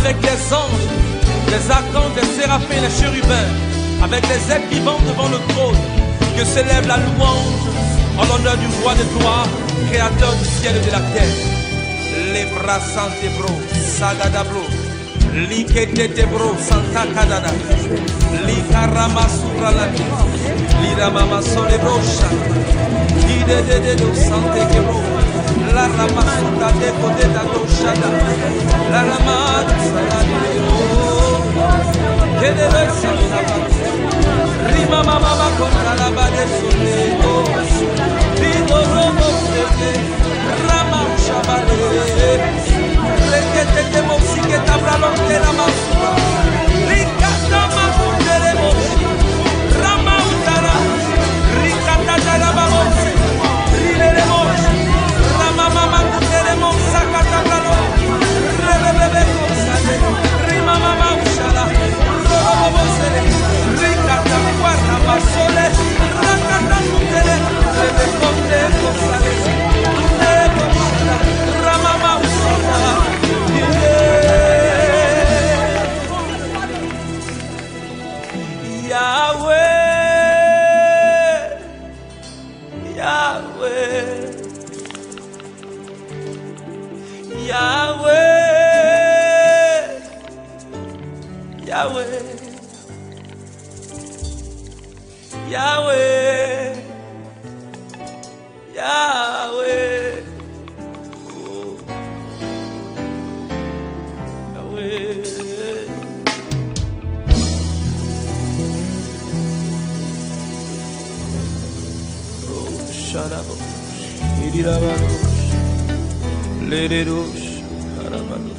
avec les anges, les archanges, les séraphins, les chérubins, avec les êtres vivants devant le trône, que s'élève la louange en l'honneur du roi de gloire, créateur du ciel et de la terre. Les bras santé bro, sagada bro, likete bro, santa kadada, likarama suralani, liramama sole brocha, lidede do sante kebro, la rama suta de kote da do shada, la rama salani kede le santa, rima mama kontra la bade solego, lido robo sete, rama shabale, rekete te mosike tabra lonte la masura, likata makunde le mosi, rama utara, rikata jara babose, rile le mosi, rama mama kunde le mosa kata bralo, rebebebe kosale, rima mama ushala, robo bosele, rikata guarda basole, rakata kunde, rebe konde kosale, rama mama ushala, Yahweh, Yahweh, oh, Yahweh. Oh, Shadabosh, Idirabadosh, Ledidosh, Harabadosh.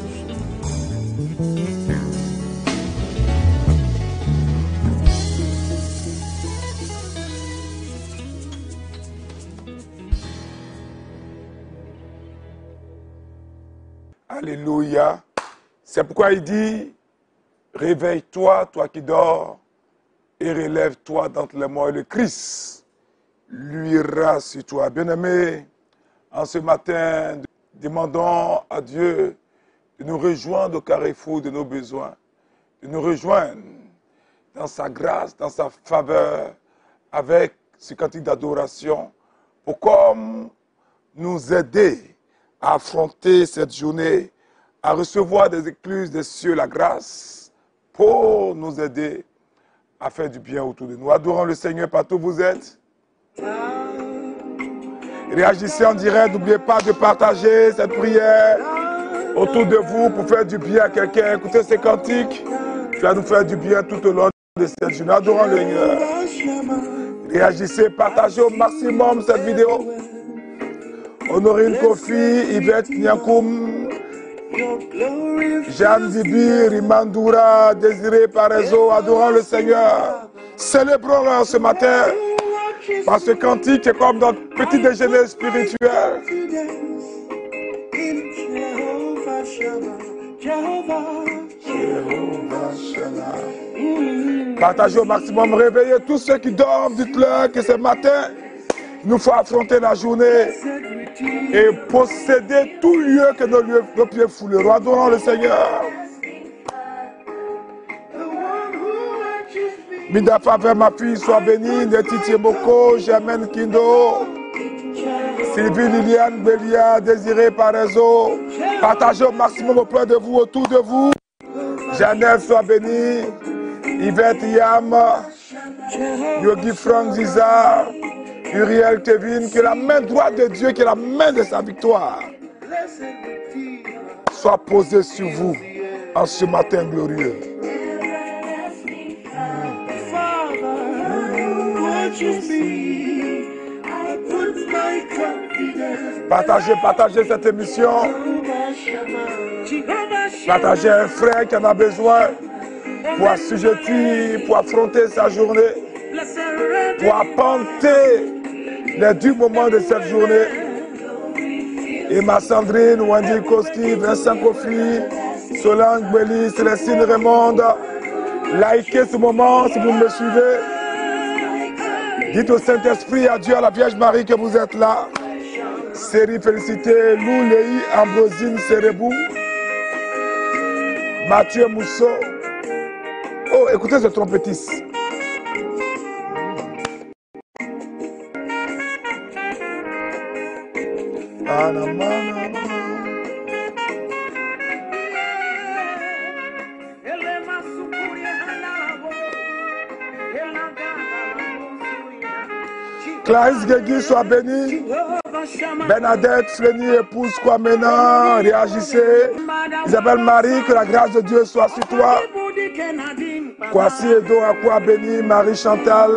Alléluia. C'est pourquoi il dit, réveille-toi, toi qui dors, et relève-toi d'entre les morts. Et le Christ luira sur toi. Bien-aimés, en ce matin, demandons à Dieu de nous rejoindre au carrefour de nos besoins, de nous rejoindre dans sa grâce, dans sa faveur, avec ce cantique d'adoration, pour comme nous aider à affronter cette journée, à recevoir des écluses des cieux, la grâce, pour nous aider à faire du bien autour de nous. Adorons le Seigneur partout où vous êtes. Réagissez en direct, n'oubliez pas de partager cette prière autour de vous pour faire du bien à quelqu'un. Écoutez ces cantiques, qui va nous faire du bien tout au long de cette journée. Adorons le Seigneur. Réagissez, partagez au maximum cette vidéo. Honorine Kofi, Yvette Nyankoum, Jeanne Zibi, Rimandoura, Désiré Parezo, adorant le Seigneur. Célébrons ce matin par ce cantique qui est comme notre petit déjeuner spirituel. Partagez au maximum, réveillez tous ceux qui dorment, dites-leur que ce matin, nous faut affronter la journée et posséder tout lieu que nos pieds fouleront. Adorons le Seigneur. Mida Favre, ma fille, sois bénie. Netiti Moko, Germaine Kindo, Sylvie Liliane Bélia, Désiré Parezo. Partagez au maximum auprès de vous, autour de vous. Janelle, sois bénie. Yvette Yam, Yogi Franck Zizar, Uriel Kevin, que la main droite de Dieu, que la main de sa victoire soit posée sur vous en ce matin glorieux. Partagez cette émission. Partagez un frère qui en a besoin pour assujettir, pour affronter sa journée, pour appenter les 10 moments de cette journée. Emma Sandrine, Wendy Koski, Vincent Kofi, Solange Belly, Célestine Raymond, likez ce moment si vous me suivez. Dites au Saint-Esprit, à Dieu, à la Vierge Marie que vous êtes là. Série félicité, Lou Léi, Ambrosine Sérebou, Mathieu Mousseau. Oh, écoutez ce trompettiste. Clarisse Guégui, soit bénie. Bernadette Flény, épouse Kwamena, réagissez. Isabelle Marie, que la grâce de Dieu soit sur toi. Kwasi Edo Akwa béni, Marie Chantal,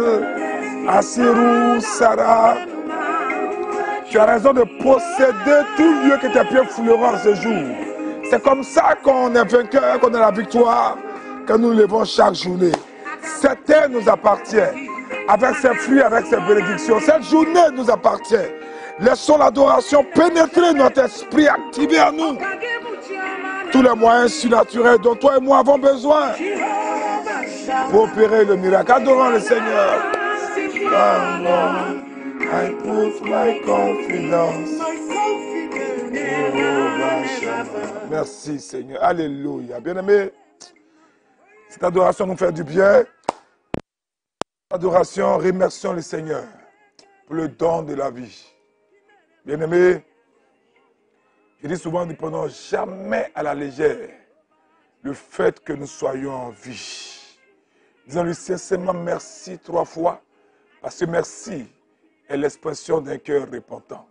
Assirou, Sarah. Tu as raison de posséder tout lieu que tes pieds fouleront ce jour. C'est comme ça qu'on est vainqueur, qu'on a la victoire, que nous levons chaque journée. Cette terre nous appartient, avec ses fruits, avec ses bénédictions. Cette journée nous appartient. Laissons l'adoration pénétrer notre esprit, activer en nous tous les moyens surnaturels dont toi et moi avons besoin pour opérer le miracle. Adorons le Seigneur. I put my confidence. Merci Seigneur. Alléluia. Bien-aimés, cette adoration nous fait du bien. Adoration, remercions le Seigneur pour le don de la vie. Bien-aimés, je dis souvent, ne prenons jamais à la légère le fait que nous soyons en vie. Disons-lui sincèrement merci 3 fois, parce que merci est l'expression d'un cœur repentant.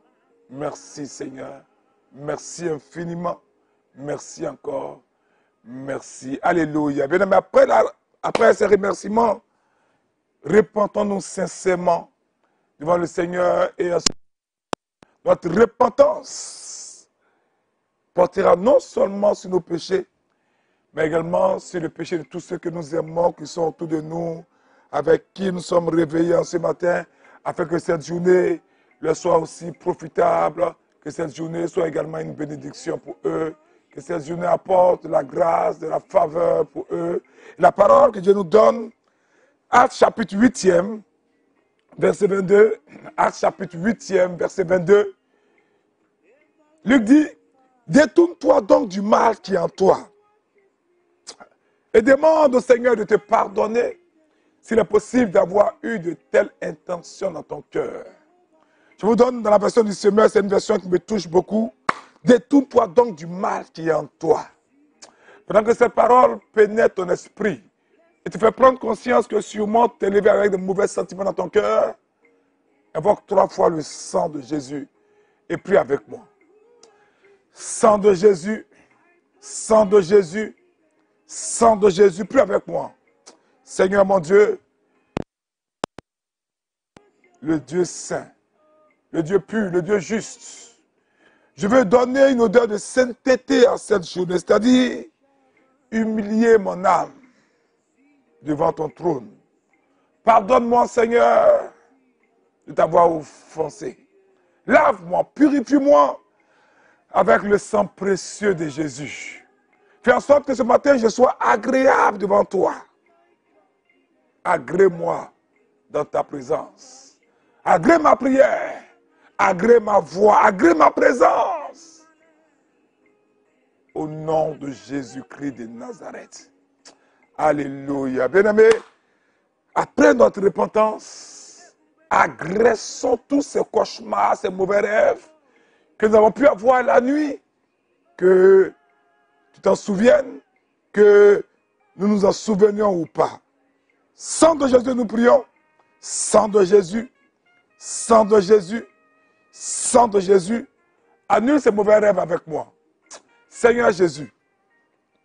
Merci Seigneur, merci infiniment, merci encore, merci. Alléluia. Bien-aimés, après ces remerciements, repentons-nous sincèrement devant le Seigneur et notre repentance portera non seulement sur nos péchés, mais également sur le péché de tous ceux que nous aimons, qui sont autour de nous, avec qui nous sommes réveillés en ce matin, afin que cette journée leur soit aussi profitable, que cette journée soit également une bénédiction pour eux, que cette journée apporte de la grâce, de la faveur pour eux. La parole que Dieu nous donne, Actes chapitre 8e, verset 22, Actes chapitre 8e, verset 22, Luc dit, détourne-toi donc du mal qui est en toi et demande au Seigneur de te pardonner s'il est possible d'avoir eu de telles intentions dans ton cœur. Je vous donne dans la version du Semeur, c'est une version qui me touche beaucoup. Détourne-toi donc du mal qui est en toi. Pendant que cette parole pénètre ton esprit et te fait prendre conscience que sûrement tu es élevé avec de mauvais sentiments dans ton cœur, invoque 3 fois le sang de Jésus et prie avec moi. Sang de Jésus, sang de Jésus, sang de Jésus, prie avec moi. Seigneur mon Dieu, le Dieu saint, le Dieu pur, le Dieu juste, je veux donner une odeur de sainteté à cette journée, c'est-à-dire humilier mon âme devant ton trône. Pardonne-moi, Seigneur, de t'avoir offensé. Lave-moi, purifie-moi avec le sang précieux de Jésus. Fais en sorte que ce matin, je sois agréable devant toi. Agrée-moi dans ta présence. Agrée ma prière. Agrée ma voix. Agrée ma présence. Au nom de Jésus-Christ de Nazareth. Alléluia. Bien-aimés, après notre repentance, agressons tous ces cauchemars, ces mauvais rêves que nous avons pu avoir la nuit. Que tu t'en souviennes, que nous nous en souvenions ou pas. Sang de Jésus, nous prions. Sang de Jésus, sang de Jésus, sang de Jésus. Annule ces mauvais rêves avec moi. Seigneur Jésus,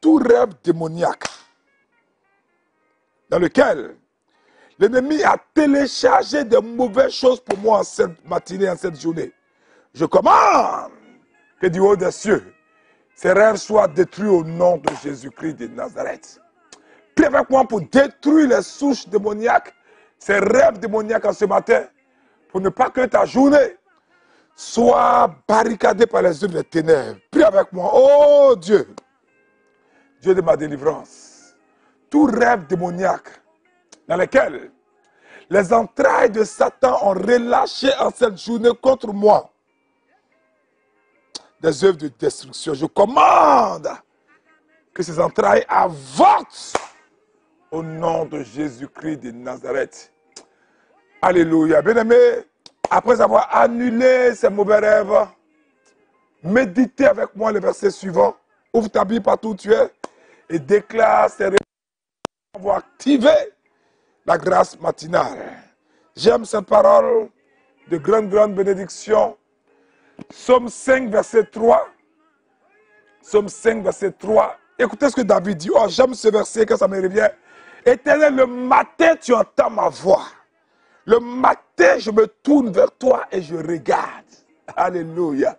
tout rêve démoniaque dans lequel l'ennemi a téléchargé de mauvaises choses pour moi en cette matinée, en cette journée, je commande que du haut des cieux, ces rêves soient détruits au nom de Jésus-Christ de Nazareth. Prie avec moi pour détruire les souches démoniaques, ces rêves démoniaques en ce matin, pour ne pas que ta journée soit barricadée par les œuvres des ténèbres. Prie avec moi, oh Dieu, Dieu de ma délivrance, tout rêve démoniaque dans lequel les entrailles de Satan ont relâché en cette journée contre moi des œuvres de destruction. Je commande que ses entrailles avortent au nom de Jésus-Christ de Nazareth. Alléluia. Bien-aimé, après avoir annulé ces mauvais rêves, méditez avec moi le verset suivant. Ouvre ta Bible partout où tu es et déclare ces rêves pour activer la grâce matinale. J'aime cette parole de grande bénédiction. Psaume 5, verset 3. Psaume 5, verset 3. Écoutez ce que David dit. Oh, j'aime ce verset quand ça me revient. Éternel, le matin, tu entends ma voix. Le matin, je me tourne vers toi et je regarde. Alléluia.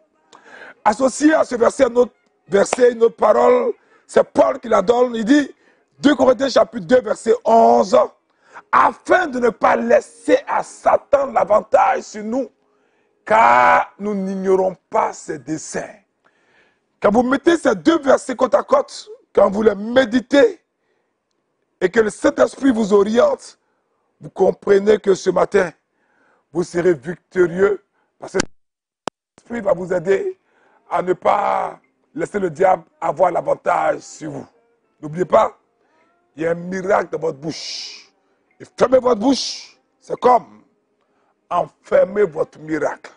Associé à ce verset, un autre verset, une autre parole, c'est Paul qui la donne. Il dit, 2 Corinthiens chapitre 2, verset 11, afin de ne pas laisser à Satan l'avantage sur nous, car nous n'ignorons pas ses desseins. Quand vous mettez ces deux versets côte à côte, quand vous les méditez, et que le Saint-Esprit vous oriente, vous comprenez que ce matin, vous serez victorieux, parce que l'Esprit va vous aider à ne pas laisser le diable avoir l'avantage sur vous. N'oubliez pas, il y a un miracle dans votre bouche. Et fermez votre bouche, c'est comme enfermer votre miracle.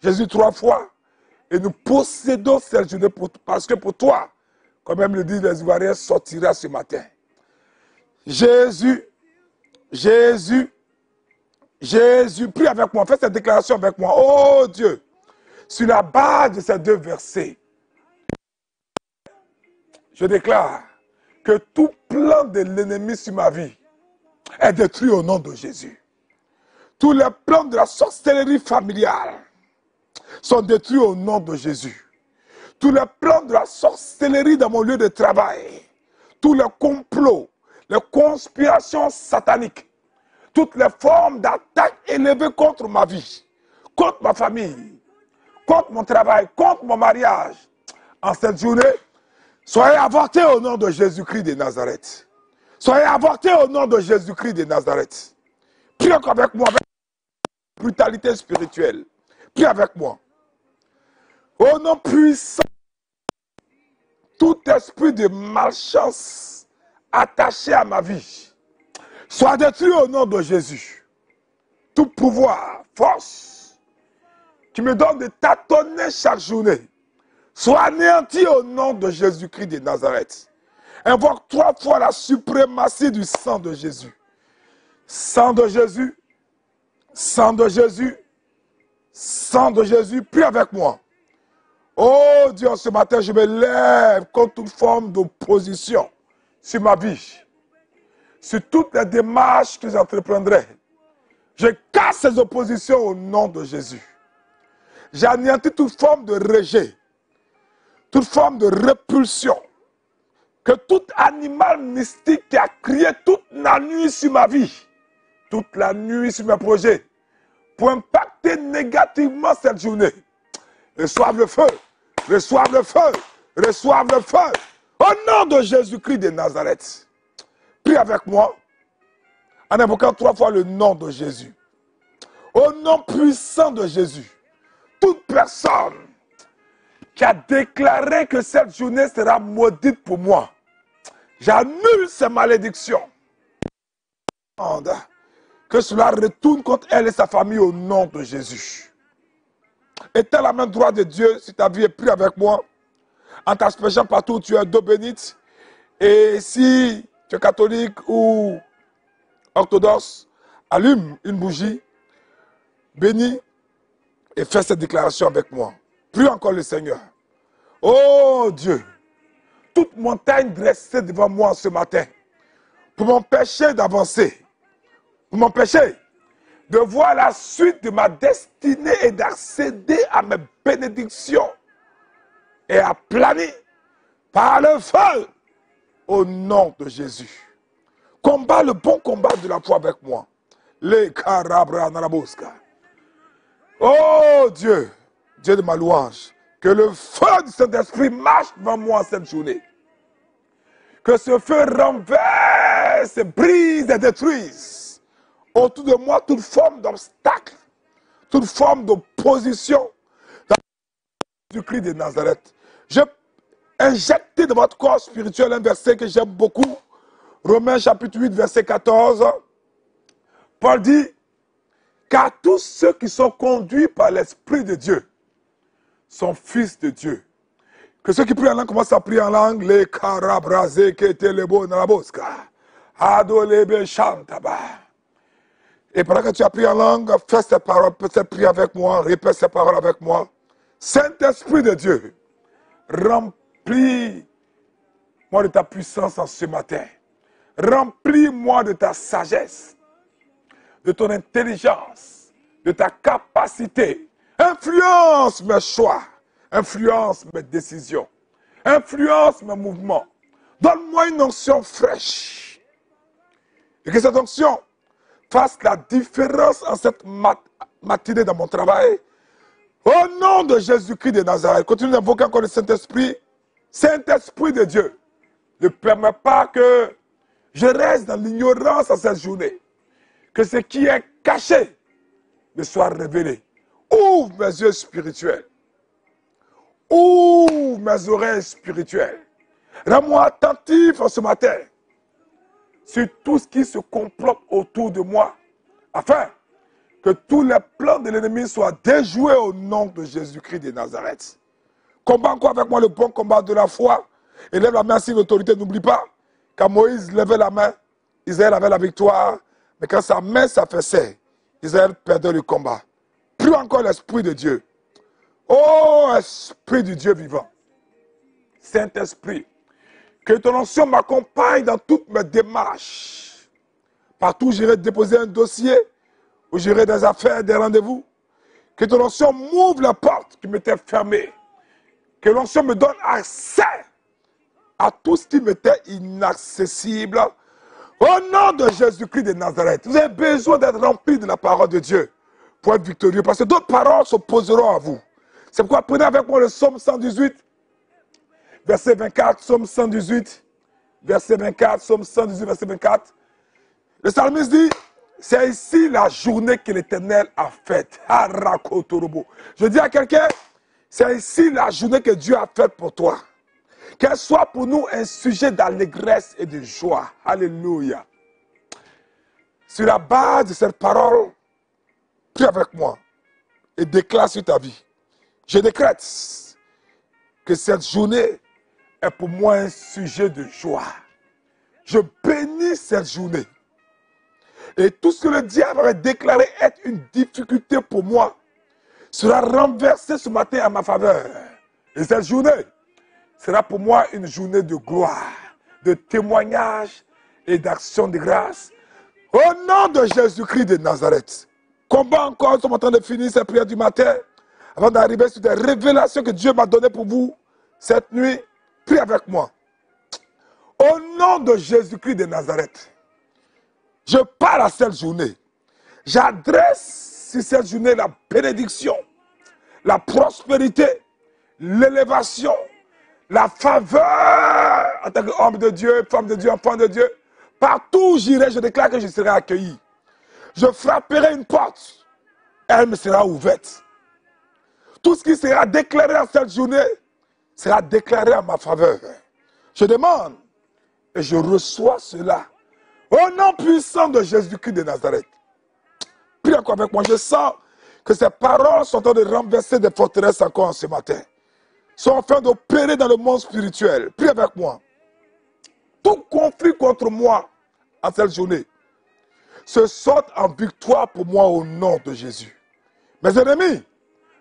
Jésus 3 fois, et nous possédons cette journée parce que pour toi, comme même le disent les Ivoiriens, sortira ce matin. Jésus, prie avec moi, fais cette déclaration avec moi. Oh Dieu, sur la base de ces deux versets, je déclare que tout plan de l'ennemi sur ma vie est détruit au nom de Jésus. Tous les plans de la sorcellerie familiale sont détruits au nom de Jésus. Tous les plans de la sorcellerie dans mon lieu de travail, tous les complots, les conspirations sataniques, toutes les formes d'attaque élevées contre ma vie, contre ma famille, contre mon travail, contre mon mariage, en cette journée, soyez avortés au nom de Jésus-Christ de Nazareth. Soyez avortés au nom de Jésus-Christ de Nazareth. Priez encore avec moi, avec brutalité spirituelle. Priez avec moi. Au nom puissant, tout esprit de malchance attaché à ma vie soit détruit au nom de Jésus. Tout pouvoir, force, qui me donne de tâtonner chaque journée, soit anéanti au nom de Jésus-Christ de Nazareth. Invoque 3 fois la suprématie du sang de Jésus. Sang de Jésus, sang de Jésus, sang de Jésus, prie avec moi. Oh Dieu, ce matin, je me lève contre toute forme d'opposition sur ma vie, sur toutes les démarches que j'entreprendrai. Je casse ces oppositions au nom de Jésus. J'anéantis toute forme de rejet, toute forme de répulsion, que tout animal mystique qui a crié toute la nuit sur ma vie, toute la nuit sur mes projets, pour impacter négativement cette journée, reçoivent le feu, reçoivent le feu, reçoivent le feu, au nom de Jésus-Christ de Nazareth. Prie avec moi, en invoquant 3 fois le nom de Jésus. Au nom puissant de Jésus, toute personne qui a déclaré que cette journée sera maudite pour moi, j'annule ces malédictions. Que cela retourne contre elle et sa famille au nom de Jésus. Étends la main droite de Dieu sur ta vie et prie avec moi en t'aspergeant partout où tu es d'eau bénite. Et si tu es catholique ou orthodoxe, allume une bougie, bénis et fais cette déclaration avec moi. Prie encore le Seigneur. Oh Dieu, toute montagne dressée devant moi ce matin pour m'empêcher d'avancer, pour m'empêcher de voir la suite de ma destinée et d'accéder à mes bénédictions et à planer par le feu au nom de Jésus. Combat le bon combat de la foi avec moi. Les carabra naraboska. Oh Dieu, Dieu de ma louange, que le feu du Saint-Esprit marche devant moi cette journée. Que ce feu renverse, brise et détruise autour de moi toute forme d'obstacle, toute forme d'opposition dans le Christ de Nazareth. Je injecter dans votre corps spirituel un verset que j'aime beaucoup. Romains chapitre 8, verset 14. Paul dit, car tous ceux qui sont conduits par l'Esprit de Dieu sont fils de Dieu. Que ceux qui prient en langue commencent à prier en langue. Les karabrazé qui étaient les beaux naraboska. Adolebe chantaba. Et pendant que tu as prié en langue, fais ces paroles, peut-être prie avec moi, répète ces paroles avec moi. Saint-Esprit de Dieu, remplis-moi de ta puissance en ce matin. Remplis-moi de ta sagesse, de ton intelligence, de ta capacité. Influence mes choix, influence mes décisions, influence mes mouvements. Donne-moi une onction fraîche. Et que cette onction fasse la différence en cette matinée dans mon travail. Au nom de Jésus-Christ de Nazareth, continue d'invoquer encore le Saint-Esprit. Saint-Esprit de Dieu, ne permets pas que je reste dans l'ignorance en cette journée. Que ce qui est caché me soit révélé. Ouvre mes yeux spirituels. Ouvre mes oreilles spirituelles. Rends-moi attentif en ce matin sur tout ce qui se complote autour de moi, afin que tous les plans de l'ennemi soient déjoués au nom de Jésus-Christ de Nazareth. Combat encore avec moi le bon combat de la foi. Et lève la main si l'autorité. N'oublie pas, quand Moïse levait la main, Israël avait la victoire. Mais quand sa main s'affaissait, Israël perdait le combat. Prie encore l'Esprit de Dieu. Oh, Esprit du Dieu vivant. Saint-Esprit, que ton onction m'accompagne dans toutes mes démarches. Partout où j'irai déposer un dossier, où j'irai des affaires, des rendez-vous. Que ton onction m'ouvre la porte qui m'était fermée. Que l'onction me donne accès à tout ce qui m'était inaccessible. Au nom de Jésus-Christ de Nazareth, vous avez besoin d'être rempli de la parole de Dieu pour être victorieux. Parce que d'autres paroles s'opposeront à vous. C'est pourquoi prenez avec moi le psaume 118, verset 24, psaume 118, verset 24, psaume 118, verset 24. Le psalmiste dit, c'est ici la journée que l'Éternel a faite. Je dis à quelqu'un, c'est ici la journée que Dieu a faite pour toi. Qu'elle soit pour nous un sujet d'allégresse et de joie. Alléluia. Sur la base de cette parole, prie avec moi et déclare sur ta vie. Je décrète que cette journée est pour moi un sujet de joie. Je bénis cette journée. Et tout ce que le diable avait déclaré être une difficulté pour moi sera renversé ce matin à ma faveur. Et cette journée sera pour moi une journée de gloire, de témoignage et d'action de grâce. Au nom de Jésus-Christ de Nazareth. Combat encore, nous sommes en train de finir cette prière du matin, avant d'arriver sur des révélations que Dieu m'a données pour vous cette nuit. Prie avec moi. Au nom de Jésus-Christ de Nazareth, je pars à cette journée. J'adresse sur cette journée la bénédiction, la prospérité, l'élévation, la faveur en tant qu'homme de Dieu, femme de Dieu, enfant de Dieu. Partout où j'irai, je déclare que je serai accueilli. Je frapperai une porte, elle me sera ouverte. Tout ce qui sera déclaré en cette journée sera déclaré en ma faveur. Je demande et je reçois cela. Au nom puissant de Jésus-Christ de Nazareth. Prie encore avec moi. Je sens que ces paroles sont en train de renverser des forteresses encore ce matin. Sont en train d'opérer dans le monde spirituel. Prie avec moi. Tout conflit contre moi en cette journée se sorte en victoire pour moi au nom de Jésus. Mes ennemis,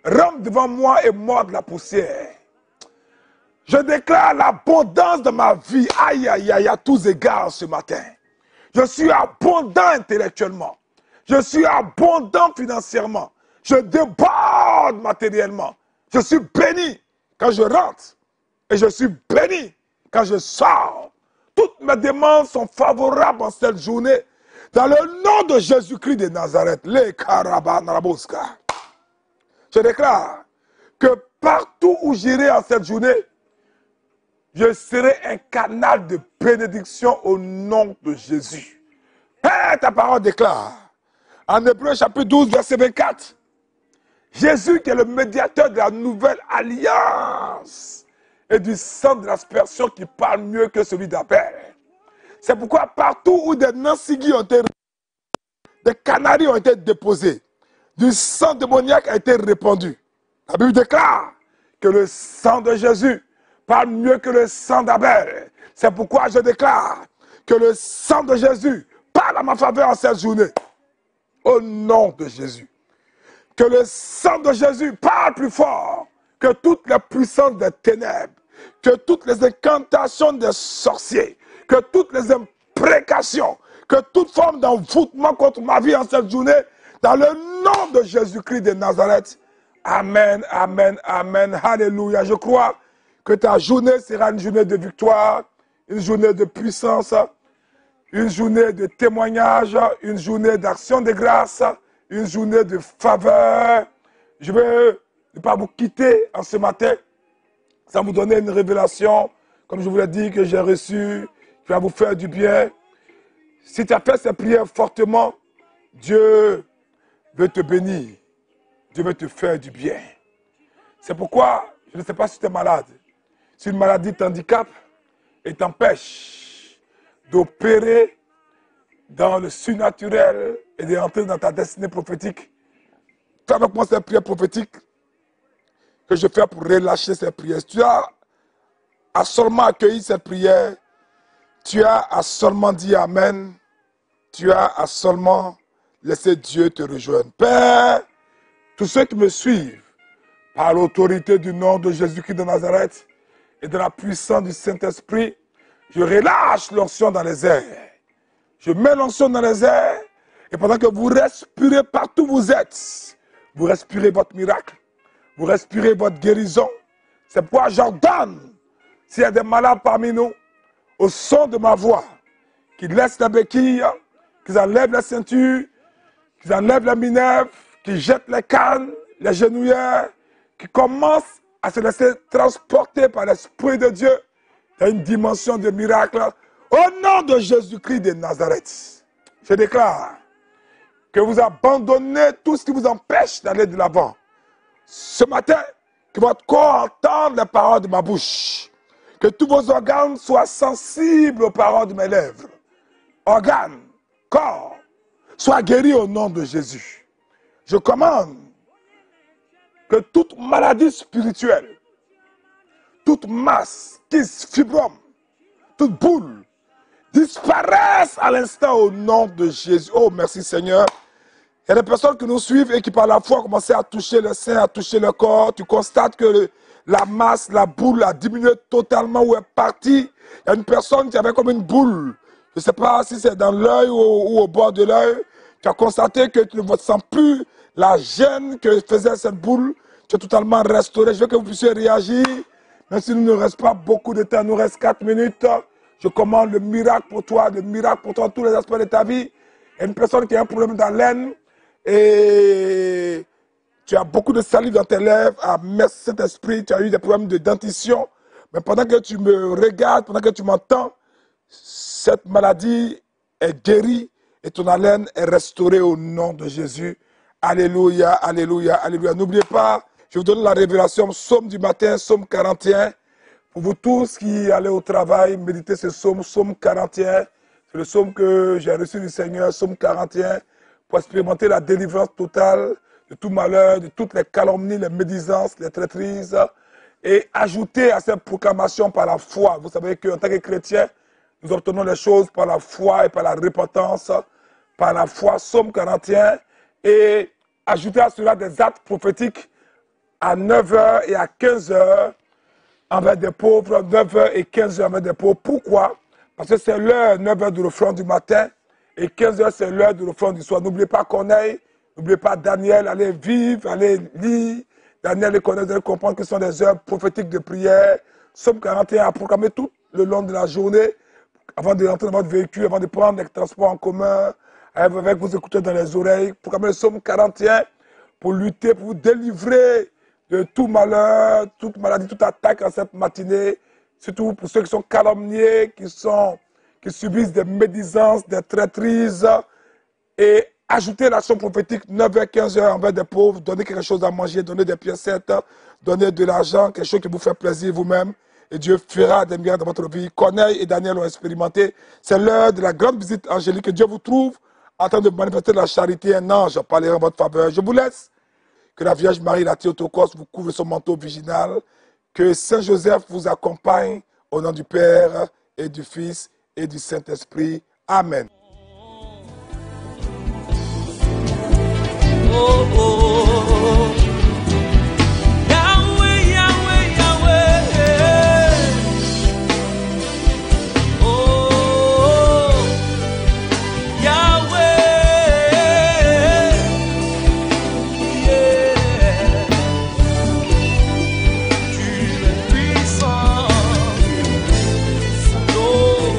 rampent devant moi et mordent la poussière. Je déclare l'abondance de ma vie, aïe, aïe, aïe, à tous égards ce matin. Je suis abondant intellectuellement. Je suis abondant financièrement. Je déborde matériellement. Je suis béni quand je rentre. Et je suis béni quand je sors. Toutes mes demandes sont favorables en cette journée. Dans le nom de Jésus-Christ de Nazareth, les Karabanaraboska. Je déclare que partout où j'irai en cette journée, je serai un canal de bénédiction au nom de Jésus. Et ta parole déclare, en Hébreux chapitre 12, verset 24, Jésus qui est le médiateur de la nouvelle alliance et du sang de l'aspersion qui parle mieux que celui d'Abel. C'est pourquoi partout où des nansigi ont été, des canaris ont été déposés, du sang démoniaque a été répandu. La Bible déclare que le sang de Jésus parle mieux que le sang d'Abel. C'est pourquoi je déclare que le sang de Jésus parle à ma faveur en cette journée. Au nom de Jésus. Que le sang de Jésus parle plus fort que toutes les puissances des ténèbres, que toutes les incantations des sorciers, que toutes les imprécations, que toute forme d'envoûtement contre ma vie en cette journée, dans le nom de Jésus-Christ de Nazareth. Amen, amen, amen, alléluia. Je crois que ta journée sera une journée de victoire, une journée de puissance, une journée de témoignage, une journée d'action de grâce, une journée de faveur. Je veux ne pas vous quitter en ce matin sans vous donner une révélation, comme je vous l'ai dit, que j'ai reçue, qui va vous faire du bien. Si tu as fait ces prières fortement, Dieu veut te bénir. Dieu veut te faire du bien. C'est pourquoi, je ne sais pas si tu es malade, si une maladie t'handicape et t'empêche d'opérer dans le surnaturel et d'entrer dans ta destinée prophétique, fais avec moi cette prière prophétique que je fais pour relâcher cette prière. Si tu as à seulement accueilli cette prière, tu as à seulement dire Amen, tu as à seulement laisser Dieu te rejoindre. Père, tous ceux qui me suivent, par l'autorité du nom de Jésus-Christ de Nazareth et de la puissance du Saint-Esprit, je relâche l'onction dans les airs. Je mets l'onction dans les airs et pendant que vous respirez partout où vous êtes, vous respirez votre miracle, vous respirez votre guérison. C'est pourquoi j'ordonne, s'il y a des malades parmi nous, au son de ma voix, qu'ils laissent la béquille, qu'ils enlèvent la ceinture, qu'ils enlèvent la minerve, qu'ils jettent les cannes, les genouillères, qui commencent à se laisser transporter par l'Esprit de Dieu dans une dimension de miracle. Au nom de Jésus-Christ de Nazareth, je déclare que vous abandonnez tout ce qui vous empêche d'aller de l'avant. Ce matin, que votre corps entende les paroles de ma bouche. Que tous vos organes soient sensibles aux paroles de mes lèvres. Organes, corps, soient guéris au nom de Jésus. Je commande que toute maladie spirituelle, toute masse, kyste, fibrome, toute boule, disparaisse à l'instant au nom de Jésus. Oh, merci Seigneur. Il y a des personnes qui nous suivent et qui par la foi commencent à toucher le sein, à toucher le corps. Tu constates que la masse, la boule a diminué totalement ou est partie. Il y a une personne qui avait comme une boule. Je ne sais pas si c'est dans l'œil ou au bord de l'œil. Tu as constaté que tu ne sens plus la gêne que faisait cette boule. Tu es totalement restauré. Je veux que vous puissiez réagir. Même s'il ne nous reste pas beaucoup de temps, il nous reste 4 minutes. Je commande le miracle pour toi, tous les aspects de ta vie. Il y a une personne qui a un problème dans l'aine et tu as beaucoup de salive dans tes lèvres. Ah, merci Saint-Esprit, tu as eu des problèmes de dentition. Mais pendant que tu me regardes, pendant que tu m'entends, cette maladie est guérie et ton haleine est restaurée au nom de Jésus. Alléluia, alléluia, alléluia. N'oubliez pas, je vous donne la révélation, psaume du matin, psaume 41. Pour vous tous qui allez au travail, méditez ce psaume, psaume 41. C'est le psaume que j'ai reçu du Seigneur, psaume 41, pour expérimenter la délivrance totale de tout malheur, de toutes les calomnies, les médisances, les traîtrises, et ajouter à cette proclamation par la foi. Vous savez qu'en tant que chrétiens, nous obtenons les choses par la foi et par la repentance, par la foi, psaume 41, et ajouter à cela des actes prophétiques à 9h et à 15h, envers des pauvres, 9h et 15h envers des pauvres. Pourquoi? Parce que c'est l'heure, 9h de l'offrande du matin et 15h c'est l'heure de l'offrande du soir. N'oubliez pas Corneille, n'oubliez pas Daniel, allez vivre, allez lire. Daniel et Corneille, vous allez comprendre que ce sont des heures prophétiques de prière. Psaume 41 à proclamer tout le long de la journée, avant de rentrer dans votre véhicule, avant de prendre les transports en commun, avec vos écouteurs dans les oreilles. Proclamez le psaume 41 pour lutter, pour vous délivrer de tout malheur, toute maladie, toute attaque en cette matinée, surtout pour ceux qui sont calomniés, qui subissent des médisances, des traîtrises, et ajouter l'action prophétique 9h, 15h envers des pauvres, donner quelque chose à manger, donner des piécettes, donner de l'argent, quelque chose qui vous fait plaisir vous-même, et Dieu fera des miracles dans votre vie. Corneille et Daniel l'ont expérimenté. C'est l'heure de la grande visite angélique. Que Dieu vous trouve en train de manifester la charité. Un ange parlera en votre faveur. Je vous laisse. Que la Vierge Marie, la Théotokos, vous couvre son manteau virginal. Que Saint Joseph vous accompagne au nom du Père et du Fils et du Saint-Esprit. Amen. Oh, oh, oh. Yahweh, Yahweh, Yahweh. Oh, Yahweh. Yeah. Tu es puissant. Oh,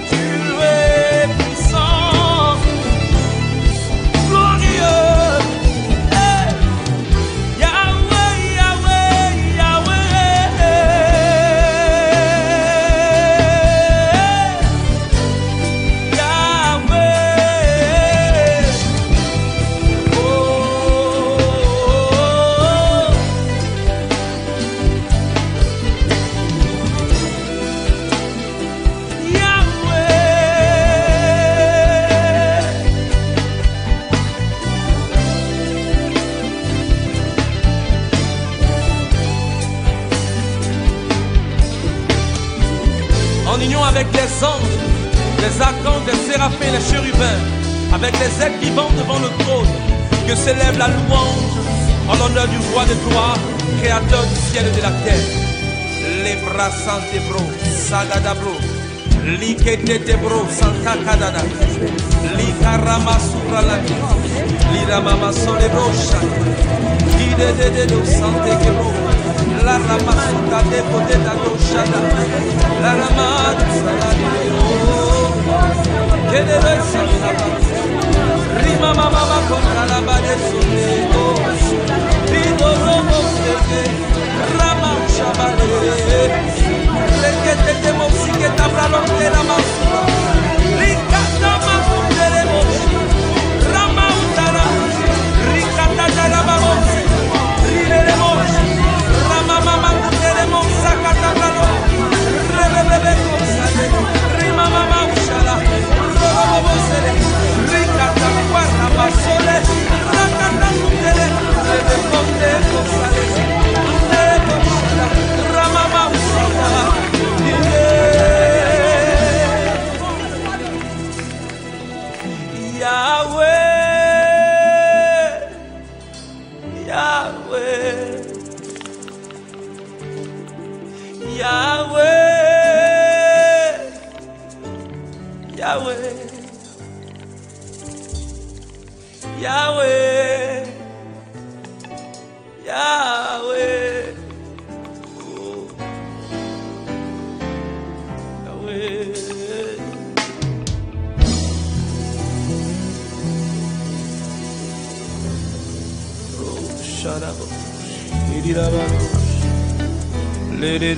tu es puissant. Glorieux. Hey. Yahweh, Yahweh, Yahweh. Yahweh. Oh, Yahweh. En union avec les anges, les archanges, les séraphins, les chérubins, avec les êtres vivants devant le trône, que s'élève la louange en l'honneur du roi des gloires, créateur du ciel et de la terre. Les bras santé bro, sagada bro, likete bro, santa kadada, likarama suralaki, liramama sole brocha, de santé kebro, la rama suka de pote da doshada, la rama salade de rima mama contra la bade sonero, rido robo seke, rama shabale, lekete de mosike tabra lonte la masura, likata makunde de moshi, rama utara, rikata da babosi, ride de moshi, rama mama kunde de mosaka tabra lonte, rebebe kosade, rima mama ushala, robo sele, rikata kwara basole, rakata kunde, rebe konde kosade, kunde kosada, rama mama ushala, Yahweh, Yahweh, Yahweh, Yahweh, Yahweh, Yahweh, oh, Yahweh. Oh, shut up. Let it